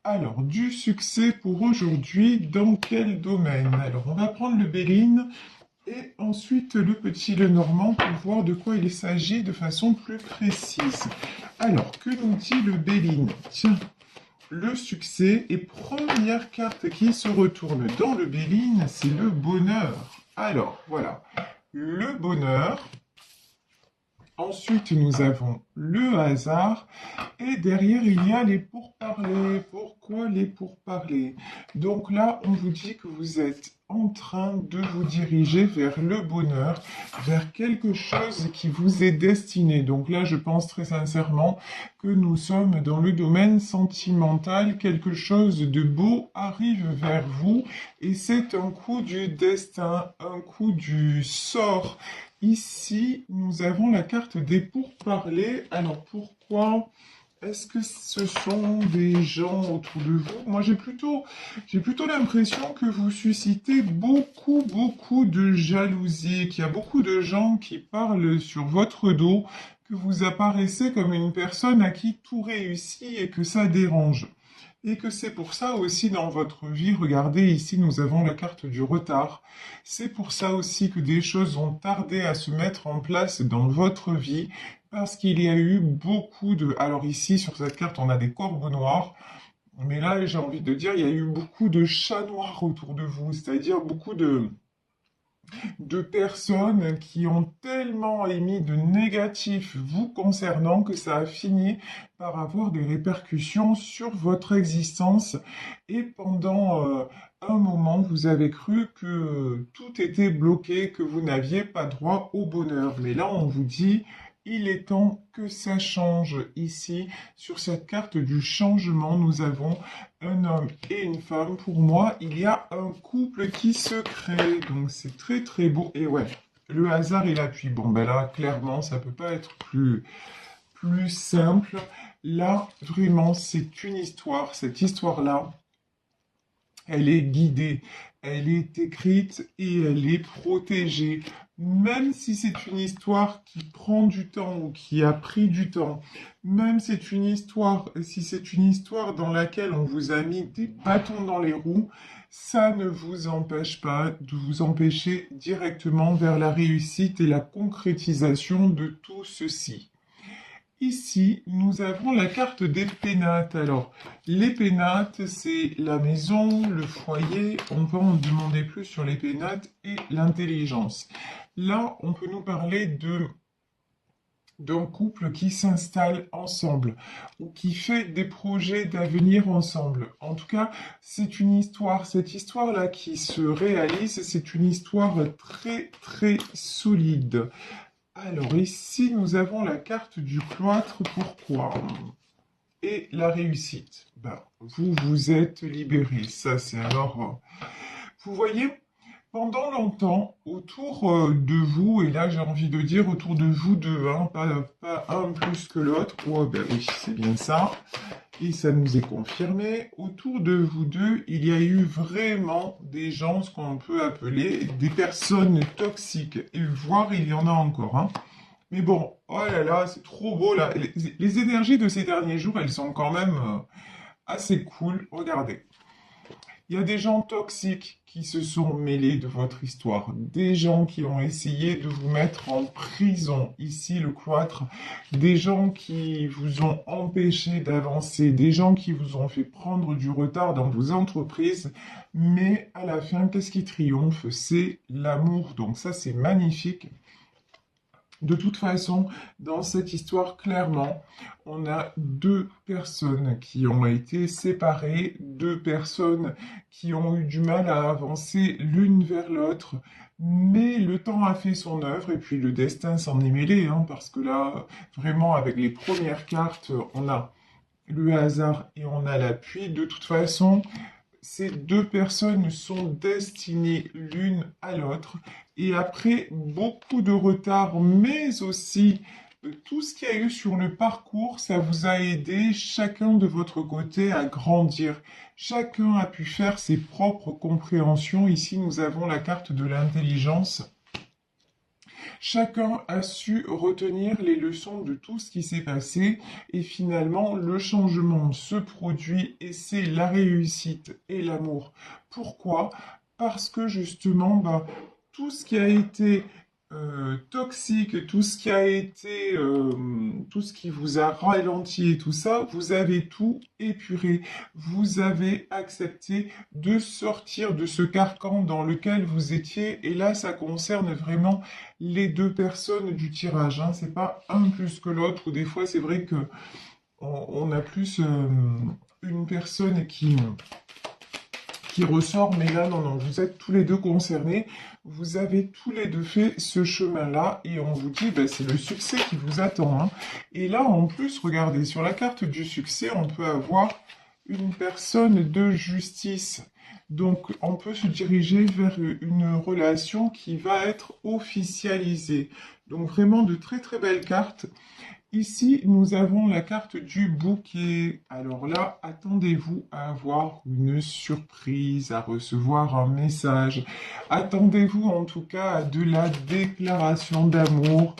Alors, du succès pour aujourd'hui, dans quel domaine? Alors, on va prendre le Béline et ensuite le petit Lenormand pour voir de quoi il s'agit de façon plus précise. Alors, que nous dit le Béline? Tiens, le succès et première carte qui se retourne dans le Béline, c'est le bonheur. Alors, voilà, le bonheur. Ensuite, nous avons le hasard. Et derrière, il y a les pourparlers. Pourquoi les pourparlers? Donc là, on vous dit que vous êtes en train de vous diriger vers le bonheur, vers quelque chose qui vous est destiné. Donc là, je pense très sincèrement que nous sommes dans le domaine sentimental. Quelque chose de beau arrive vers vous et c'est un coup du destin, un coup du sort. Ici, nous avons la carte des pourparlers. Alors pourquoi? Est-ce que ce sont des gens autour de vous? Moi, j'ai plutôt l'impression que vous suscitez beaucoup de jalousie, qu'il y a beaucoup de gens qui parlent sur votre dos, que vous apparaissez comme une personne à qui tout réussit et que ça dérange. Et que c'est pour ça aussi dans votre vie, regardez ici, nous avons la carte du retard. C'est pour ça aussi que des choses ont tardé à se mettre en place dans votre vie, parce qu'il y a eu beaucoup de... Alors ici, sur cette carte, on a des corbeaux noirs, mais là, j'ai envie de dire, il y a eu beaucoup de chats noirs autour de vous, c'est-à-dire beaucoup de personnes qui ont tellement émis de négatifs vous concernant que ça a fini par avoir des répercussions sur votre existence et pendant un moment vous avez cru que tout était bloqué, que vous n'aviez pas droit au bonheur. Mais là on vous dit il est temps que ça change. Ici, sur cette carte du changement, nous avons un homme et une femme. Pour moi, il y a un couple qui se crée. Donc, c'est très beau. Et ouais, le hasard et l'appui. Bon, ben là, clairement, ça peut pas être plus simple. Là, vraiment, c'est une histoire. Cette histoire-là, elle est guidée, elle est écrite et elle est protégée. Même si c'est une histoire qui prend du temps ou qui a pris du temps, même si c'est une histoire dans laquelle on vous a mis des bâtons dans les roues, ça ne vous empêche pas de vous empêcher directement vers la réussite et la concrétisation de tout ceci. Ici, nous avons la carte des pénates. Alors, les pénates, c'est la maison, le foyer. On va en demander plus sur les pénates et l'intelligence. Là, on peut nous parler d'un couple qui s'installe ensemble ou qui fait des projets d'avenir ensemble. En tout cas, c'est une histoire. Cette histoire-là qui se réalise, c'est une histoire très solide. Alors ici, nous avons la carte du cloître. Pourquoi? Et la réussite. Ben, vous vous êtes libéré. Ça, c'est alors... vous voyez, pendant longtemps, autour de vous, et là j'ai envie de dire autour de vous deux, hein, pas un plus que l'autre. Oh, ben oui, c'est bien ça. Et ça nous est confirmé. Autour de vous deux, il y a eu vraiment des gens, ce qu'on peut appeler des personnes toxiques. Et voire il y en a encore, hein. Mais bon, oh là là, c'est trop beau là. Les énergies de ces derniers jours, elles sont quand même assez cool. Regardez. Il y a des gens toxiques qui se sont mêlés de votre histoire, des gens qui ont essayé de vous mettre en prison, ici le cloître, des gens qui vous ont empêché d'avancer, des gens qui vous ont fait prendre du retard dans vos entreprises, mais à la fin, qu'est-ce qui triomphe? C'est l'amour. Donc ça, c'est magnifique. De toute façon, dans cette histoire, clairement, on a deux personnes qui ont été séparées, deux personnes qui ont eu du mal à avancer l'une vers l'autre, mais le temps a fait son œuvre et puis le destin s'en est mêlé, hein, parce que là, vraiment, avec les premières cartes, on a le hasard et on a l'appui. De toute façon, ces deux personnes sont destinées l'une à l'autre et après beaucoup de retard, mais aussi tout ce qu'il y a eu sur le parcours, ça vous a aidé chacun de votre côté à grandir. Chacun a pu faire ses propres compréhensions. Ici, nous avons la carte de l'intelligence. Chacun a su retenir les leçons de tout ce qui s'est passé et finalement le changement se produit et c'est la réussite et l'amour. Pourquoi? Parce que justement, tout ce qui a été toxique, tout ce qui a été, tout ce qui vous a ralenti et tout ça, vous avez tout épuré. Vous avez accepté de sortir de ce carcan dans lequel vous étiez. Et là, ça concerne vraiment les deux personnes du tirage, hein. C'est pas un plus que l'autre. Ou des fois, c'est vrai que on a plus une personne qui ressort, mais là, non, non, vous êtes tous les deux concernés, vous avez tous les deux fait ce chemin-là, et on vous dit, ben, c'est le succès qui vous attend, hein. Et là, en plus, regardez, sur la carte du succès, on peut avoir une personne de justice. Donc, on peut se diriger vers une relation qui va être officialisée. Donc, vraiment de très très belles cartes. Ici, nous avons la carte du bouquet. Alors là, attendez-vous à avoir une surprise, à recevoir un message. Attendez-vous en tout cas à de la déclaration d'amour,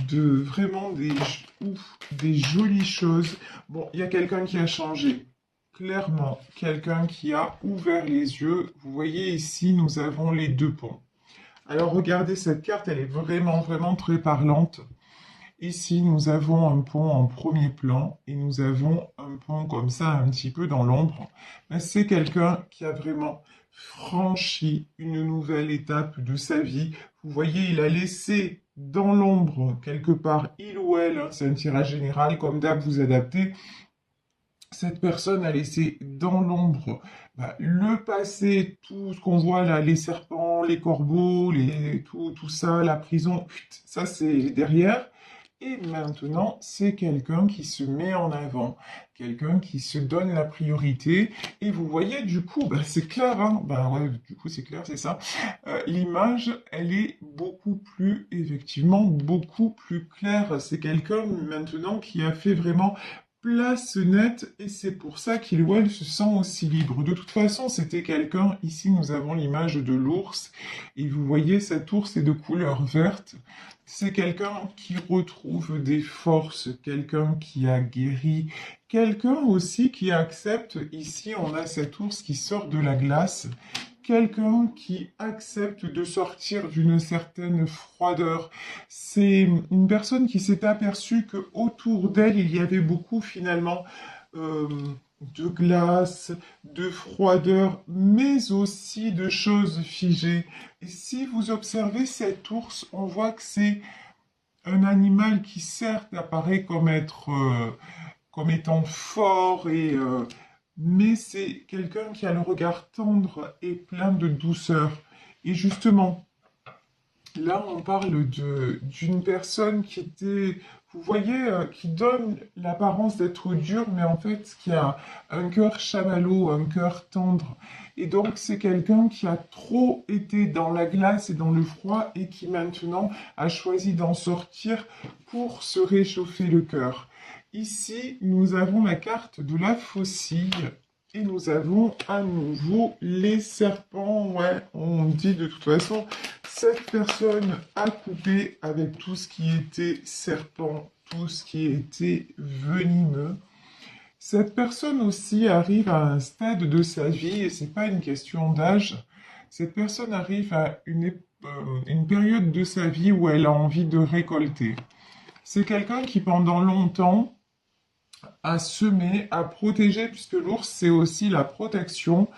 de vraiment des jolies choses. Bon, il y a quelqu'un qui a changé. Clairement, quelqu'un qui a ouvert les yeux. Vous voyez ici, nous avons les deux ponts. Alors regardez cette carte, elle est vraiment, vraiment très parlante. Ici, nous avons un pont en premier plan et nous avons un pont comme ça un petit peu dans l'ombre. Mais c'est quelqu'un qui a vraiment franchi une nouvelle étape de sa vie. Vous voyez, il a laissé dans l'ombre quelque part, il ou elle, hein, c'est un tirage général, comme d'hab, vous adaptez. Cette personne a laissé dans l'ombre le passé, tout ce qu'on voit là, les serpents, les corbeaux, tout ça, la prison, ça c'est derrière. Et maintenant, c'est quelqu'un qui se met en avant, quelqu'un qui se donne la priorité. Et vous voyez, du coup, c'est clair, hein, ouais, du coup, c'est clair, c'est ça. L'image, elle est beaucoup plus, effectivement, beaucoup plus claire. C'est quelqu'un maintenant qui a fait vraiment place nette et c'est pour ça qu'il ou elle se sent aussi libre. De toute façon, c'était quelqu'un, ici nous avons l'image de l'ours et vous voyez cet ours est de couleur verte. C'est quelqu'un qui retrouve des forces, quelqu'un qui a guéri, quelqu'un aussi qui accepte, ici on a cet ours qui sort de la glace, quelqu'un qui accepte de sortir d'une certaine froideur. C'est une personne qui s'est aperçue que autour d'elle, il y avait beaucoup finalement euh, de glace, de froideur, mais aussi de choses figées. Et si vous observez cet ours, on voit que c'est un animal qui certes apparaît comme étant fort mais c'est quelqu'un qui a le regard tendre et plein de douceur. Et justement, là, on parle d'une personne qui était, vous voyez, qui donne l'apparence d'être dure, mais en fait, qui a un cœur chamallow, un cœur tendre. Et donc, c'est quelqu'un qui a trop été dans la glace et dans le froid et qui maintenant a choisi d'en sortir pour se réchauffer le cœur. Ici, nous avons la carte de la faucille. Et nous avons à nouveau les serpents. Ouais, on dit de toute façon, cette personne a coupé avec tout ce qui était serpent, tout ce qui était venimeux. Cette personne aussi arrive à un stade de sa vie, et c'est pas une question d'âge. Cette personne arrive à une période de sa vie où elle a envie de récolter. C'est quelqu'un qui pendant longtemps à semer, à protéger, puisque l'ours, c'est aussi la protection.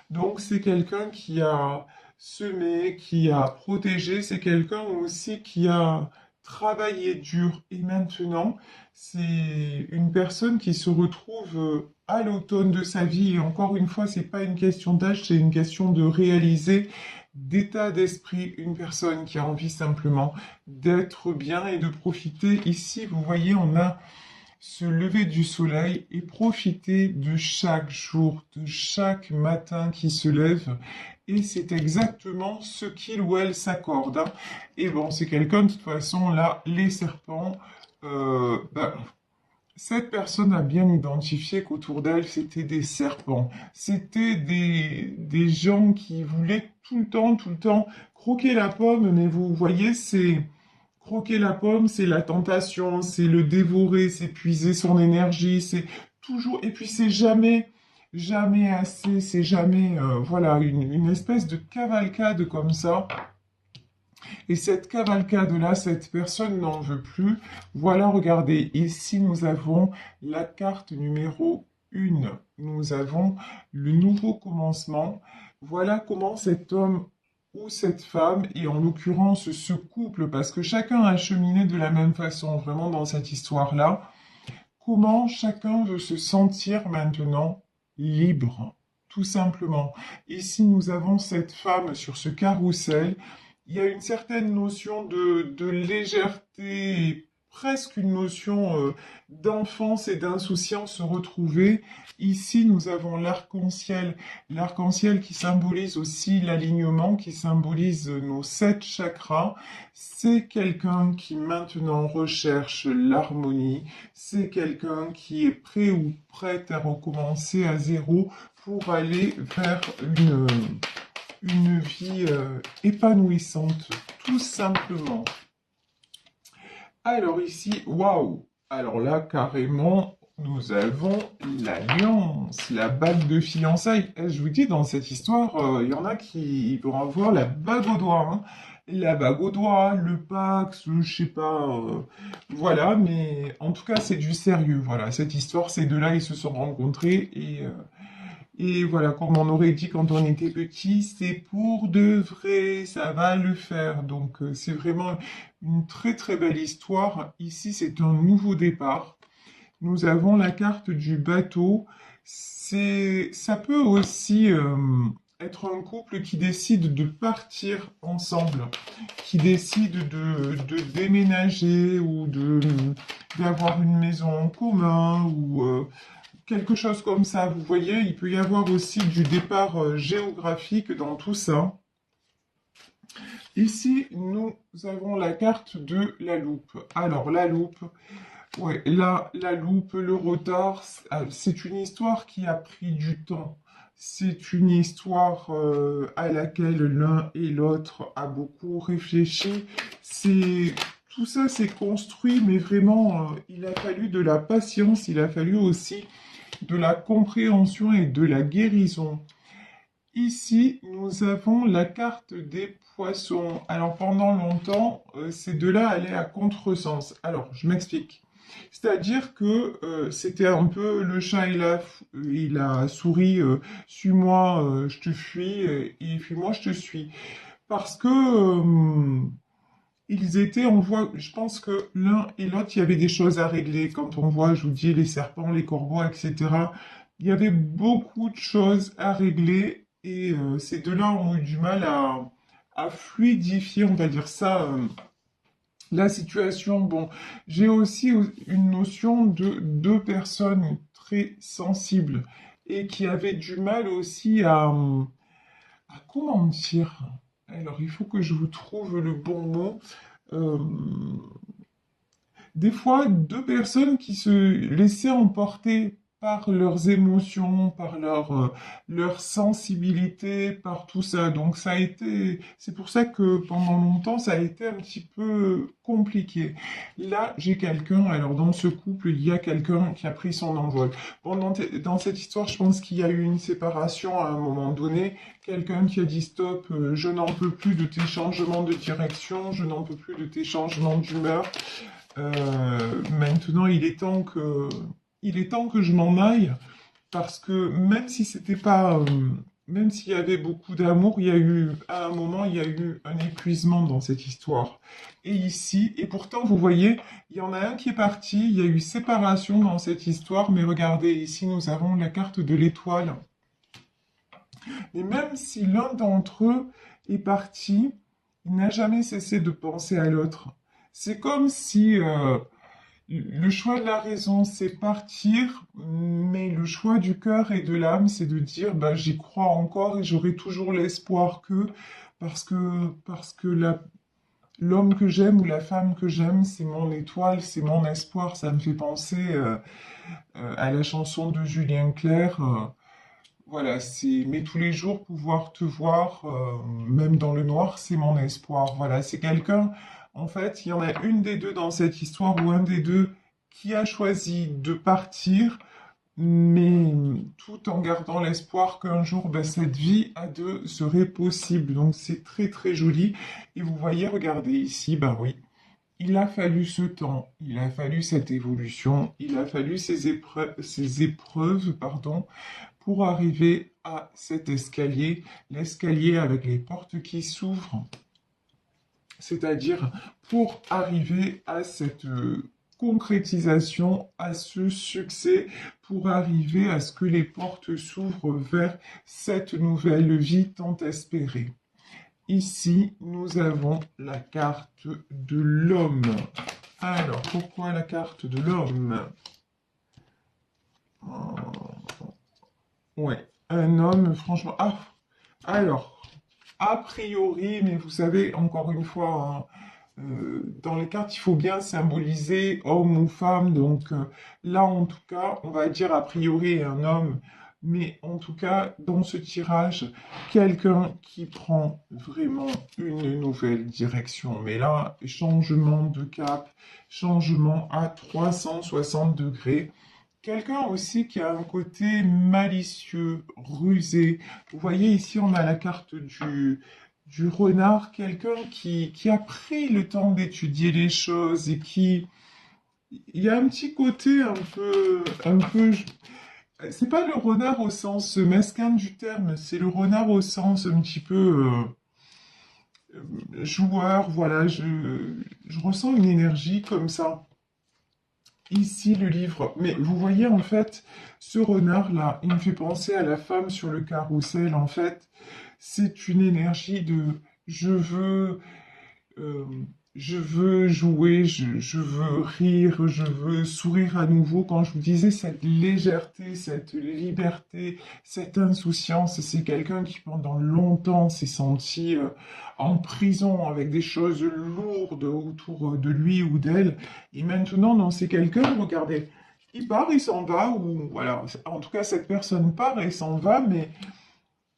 Donc, c'est quelqu'un qui a semé, qui a protégé, c'est quelqu'un aussi qui a travaillé dur. Et maintenant, c'est une personne qui se retrouve à l'automne de sa vie. Et encore une fois, c'est pas une question d'âge, c'est une question de réaliser d'état d'esprit, une personne qui a envie simplement d'être bien et de profiter. Ici, vous voyez, on a se lever du soleil et profiter de chaque jour, de chaque matin qui se lève. Et c'est exactement ce qu'il ou elle s'accorde, hein. Et bon, c'est quelqu'un, de toute façon, là, les serpents, cette personne a bien identifié qu'autour d'elle, c'était des serpents. C'était des gens qui voulaient tout le temps, croquer la pomme, mais vous voyez, c'est croquer la pomme, c'est la tentation, c'est le dévorer, c'est puiser son énergie, c'est toujours, et puis c'est jamais, jamais assez, c'est jamais, voilà, une espèce de cavalcade comme ça. Et cette cavalcade-là, cette personne n'en veut plus. Voilà, regardez, ici nous avons la carte numéro 1. Nous avons le nouveau commencement. Voilà comment cet homme ou cette femme, et en l'occurrence ce couple, parce que chacun a cheminé de la même façon, vraiment dans cette histoire-là, comment chacun veut se sentir maintenant libre, tout simplement. Ici, nous avons cette femme sur ce carrousel. Il y a une certaine notion de légèreté, et presque une notion d'enfance et d'insouciance retrouvée. Ici, nous avons l'arc-en-ciel qui symbolise aussi l'alignement, qui symbolise nos 7 chakras. C'est quelqu'un qui maintenant recherche l'harmonie, c'est quelqu'un qui est prêt ou prête à recommencer à zéro pour aller vers une vie épanouissante, tout simplement. Alors ici, waouh! Alors là, carrément, nous avons l'alliance, la bague de fiançailles. Eh, je vous dis, dans cette histoire, il y en a qui vont avoir la bague au doigt, hein. La bague au doigt, le Pax, je sais pas, voilà, mais en tout cas, c'est du sérieux, voilà. Cette histoire, ces deux-là, ils se sont rencontrés et voilà, comme on aurait dit quand on était petit, c'est pour de vrai, ça va le faire. Donc c'est vraiment une très très belle histoire. Ici, c'est un nouveau départ. Nous avons la carte du bateau. Ça peut aussi être un couple qui décide de partir ensemble, qui décide de déménager ou d'avoir une maison en commun ou quelque chose comme ça. Vous voyez, il peut y avoir aussi du départ géographique dans tout ça. Ici, nous avons la carte de la loupe. Alors, la loupe, ouais, là, la loupe, le retard, c'est une histoire qui a pris du temps. C'est une histoire à laquelle l'un et l'autre a beaucoup réfléchi. Tout ça s'est construit, mais vraiment, il a fallu de la patience, il a fallu aussi de la compréhension et de la guérison. Ici, nous avons la carte des poissons. Alors, pendant longtemps, ces deux-là allaient à contresens. Alors, je m'explique. C'est-à-dire que c'était un peu le chat et la souris, suis-moi, je te fuis, et fuis-moi, je te suis. Parce que ils étaient, on voit, je pense que l'un et l'autre, il y avait des choses à régler. Quand on voit, je vous dis, les serpents, les corbeaux, etc., il y avait beaucoup de choses à régler et ces deux-là ont eu du mal à fluidifier, on va dire ça, la situation. Bon, j'ai aussi une notion de deux personnes très sensibles et qui avaient du mal aussi à comment dire? Alors, il faut que je vous trouve le bon mot. Euh, des fois, deux personnes qui se laissaient emporter par leurs émotions, par leur sensibilité, par tout ça. Donc ça a été, c'est pour ça que pendant longtemps, ça a été un petit peu compliqué. Là, j'ai quelqu'un, alors dans ce couple, il y a quelqu'un qui a pris son envol. Bon, dans cette histoire, je pense qu'il y a eu une séparation à un moment donné. Quelqu'un qui a dit stop, je n'en peux plus de tes changements de direction, je n'en peux plus de tes changements d'humeur. Maintenant, il est temps que je m'en aille parce que même si c'était pas, même s'il y avait beaucoup d'amour, il y a eu, à un moment, il y a eu un épuisement dans cette histoire. Et ici, et pourtant, vous voyez, il y en a un qui est parti, il y a eu séparation dans cette histoire, mais regardez, ici, nous avons la carte de l'étoile. Et même si l'un d'entre eux est parti, il n'a jamais cessé de penser à l'autre. C'est comme si le choix de la raison, c'est partir, mais le choix du cœur et de l'âme, c'est de dire, bah, j'y crois encore et j'aurai toujours l'espoir parce que l'homme que j'aime ou la femme que j'aime, c'est mon étoile, c'est mon espoir. Ça me fait penser à la chanson de Julien Clerc. Voilà, mais tous les jours pouvoir te voir, même dans le noir, c'est mon espoir. Voilà, c'est quelqu'un En fait, il y en a une des deux dans cette histoire ou un des deux qui a choisi de partir, mais tout en gardant l'espoir qu'un jour, ben, cette vie à deux serait possible. Donc c'est très très joli. Et vous voyez, regardez ici, ben oui, il a fallu ce temps, il a fallu cette évolution, il a fallu ces épreuves, pardon, pour arriver à cet escalier, l'escalier avec les portes qui s'ouvrent, c'est-à-dire pour arriver à cette concrétisation, à ce succès, pour arriver à ce que les portes s'ouvrent vers cette nouvelle vie tant espérée. Ici, nous avons la carte de l'homme. Alors, pourquoi la carte de l'homme? Ouais, un homme, franchement... Ah, alors, a priori, mais vous savez, encore une fois, hein, dans les cartes, il faut bien symboliser homme ou femme. Donc là, en tout cas, on va dire a priori un homme. Mais en tout cas, dans ce tirage, quelqu'un qui prend vraiment une nouvelle direction. Mais là, changement de cap, changement à 360 degrés. Quelqu'un aussi qui a un côté malicieux, rusé. Vous voyez ici, on a la carte du renard, quelqu'un qui a pris le temps d'étudier les choses et qui... Il y a un petit côté un peu... C'est pas le renard au sens mesquin du terme, c'est le renard au sens un petit peu joueur, voilà, je ressens une énergie comme ça. Ici, le livre. Mais vous voyez, en fait, ce renard-là, il me fait penser à la femme sur le carrousel. En fait, c'est une énergie de je veux, euh, je veux jouer, je veux rire, je veux sourire à nouveau. Quand je vous disais cette légèreté, cette liberté, cette insouciance, c'est quelqu'un qui pendant longtemps s'est senti en prison avec des choses lourdes autour de lui ou d'elle. Et maintenant, non, c'est quelqu'un, regardez, il part, il s'en va, ou voilà, en tout cas, cette personne part et s'en va, mais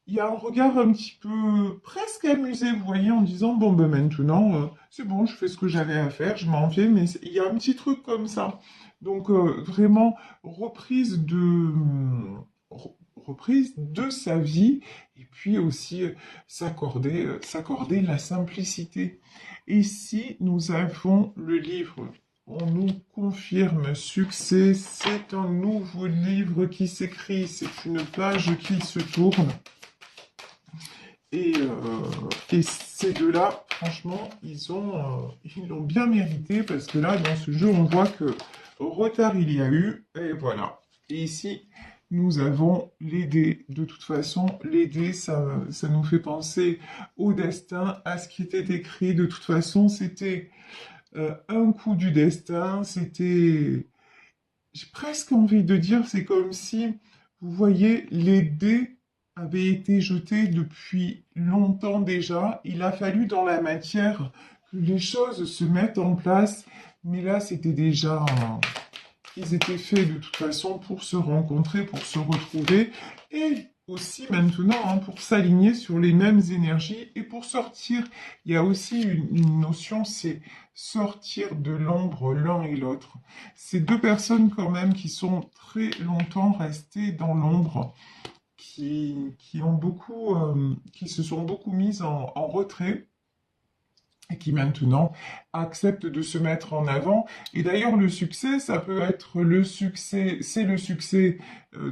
il y a un regard un petit peu presque amusé, vous voyez, en disant, bon, ben maintenant, c'est bon, je fais ce que j'avais à faire, je m'en vais, mais il y a un petit truc comme ça. Donc, vraiment, reprise de sa vie, et puis aussi s'accorder la simplicité. Et si nous avons le livre, on nous confirme succès, c'est un nouveau livre qui s'écrit, c'est une page qui se tourne. Et ces deux-là, franchement, ils l'ont bien mérité parce que là, dans ce jeu, on voit que retard il y a eu, et voilà. Et ici, nous avons les dés. De toute façon, les dés, ça nous fait penser au destin, à ce qui était écrit. De toute façon, c'était un coup du destin, c'était... J'ai presque envie de dire, c'est comme si, vous voyez, les dés avaient été jetés depuis longtemps déjà. Il a fallu dans la matière que les choses se mettent en place. Mais là, c'était déjà... Ils étaient faits de toute façon pour se rencontrer, pour se retrouver. Et aussi maintenant, hein, pour s'aligner sur les mêmes énergies et pour sortir. Il y a aussi une notion, c'est sortir de l'ombre l'un et l'autre. C'est deux personnes quand même qui sont très longtemps restées dans l'ombre, qui ont beaucoup, qui se sont beaucoup mises en retrait et qui maintenant acceptent de se mettre en avant. Et d'ailleurs, le succès, ça peut être le succès, c'est le succès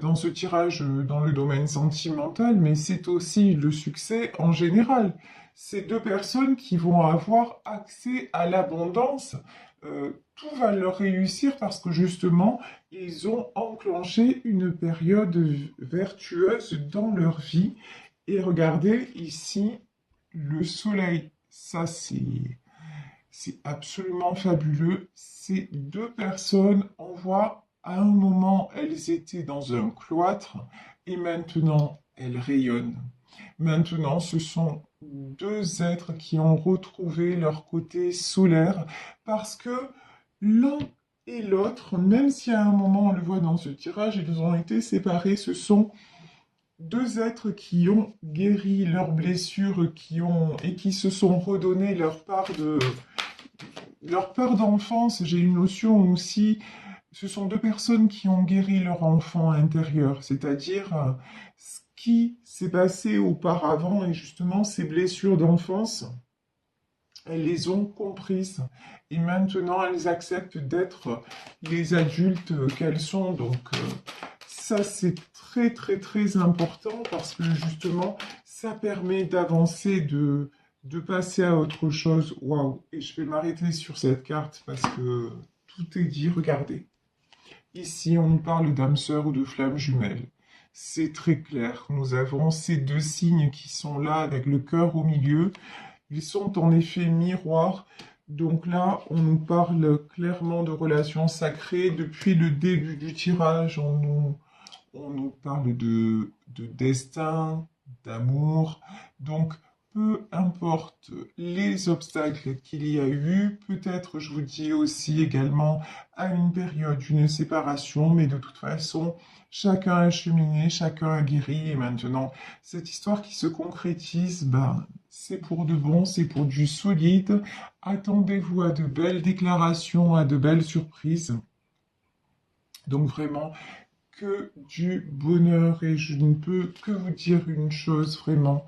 dans ce tirage dans le domaine sentimental, mais c'est aussi le succès en général. Ces deux personnes qui vont avoir accès à l'abondance, tout va leur réussir parce que justement, ils ont enclenché une période vertueuse dans leur vie. Et regardez ici, le soleil. Ça, c'est absolument fabuleux. Ces deux personnes, on voit à un moment, elles étaient dans un cloître et maintenant, elles rayonnent. Maintenant, ce sont deux êtres qui ont retrouvé leur côté solaire parce que l'un et l'autre, même si à un moment, on le voit dans ce tirage, ils ont été séparés, ce sont deux êtres qui ont guéri leurs blessures et qui se sont redonné leur part leur peur d'enfance, j'ai une notion aussi, ce sont deux personnes qui ont guéri leur enfant intérieur, c'est-à-dire ce qui s'est passé auparavant et justement ces blessures d'enfance, elles les ont comprises et maintenant elles acceptent d'être les adultes qu'elles sont. Donc ça c'est très très très important parce que justement ça permet d'avancer, de passer à autre chose. Waouh! Et je vais m'arrêter sur cette carte parce que tout est dit. Regardez. Ici, on nous parle d'âme sœur ou de flamme jumelle. C'est très clair. Nous avons ces deux signes qui sont là avec le cœur au milieu. Ils sont en effet miroirs. Donc là, on nous parle clairement de relations sacrées. Depuis le début du tirage, on nous parle de destin, d'amour. Donc, peu importe les obstacles qu'il y a eu, peut-être, je vous dis aussi également, à une période d'une séparation, mais de toute façon, chacun a cheminé, chacun a guéri, et maintenant, cette histoire qui se concrétise, ben, c'est pour de bon, c'est pour du solide. Attendez-vous à de belles déclarations, à de belles surprises. Donc vraiment, que du bonheur et je ne peux que vous dire une chose vraiment,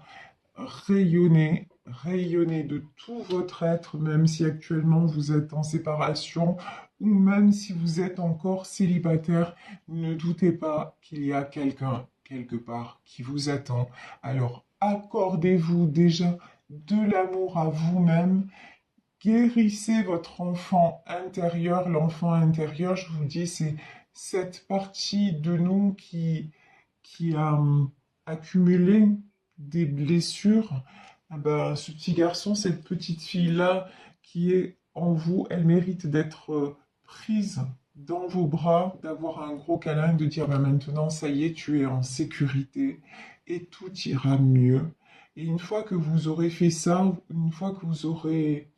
rayonnez, rayonnez de tout votre être, même si actuellement vous êtes en séparation ou même si vous êtes encore célibataire, ne doutez pas qu'il y a quelqu'un quelque part qui vous attend. Alors accordez-vous déjà de l'amour à vous-même. Guérissez votre enfant intérieur. L'enfant intérieur, je vous dis, c'est cette partie de nous qui a accumulé des blessures. Ah ben, ce petit garçon, cette petite fille-là qui est en vous, elle mérite d'être prise dans vos bras, d'avoir un gros câlin, de dire ben maintenant, ça y est, tu es en sécurité et tout ira mieux. Et une fois que vous aurez fait ça, une fois que vous aurez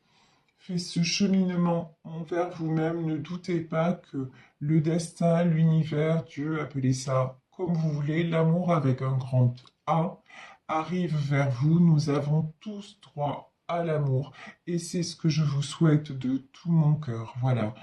fait ce cheminement envers vous-même, ne doutez pas que le destin, l'univers, Dieu, appelez ça comme vous voulez, l'amour avec un grand A, arrive vers vous. Nous avons tous droit à l'amour et c'est ce que je vous souhaite de tout mon cœur. Voilà.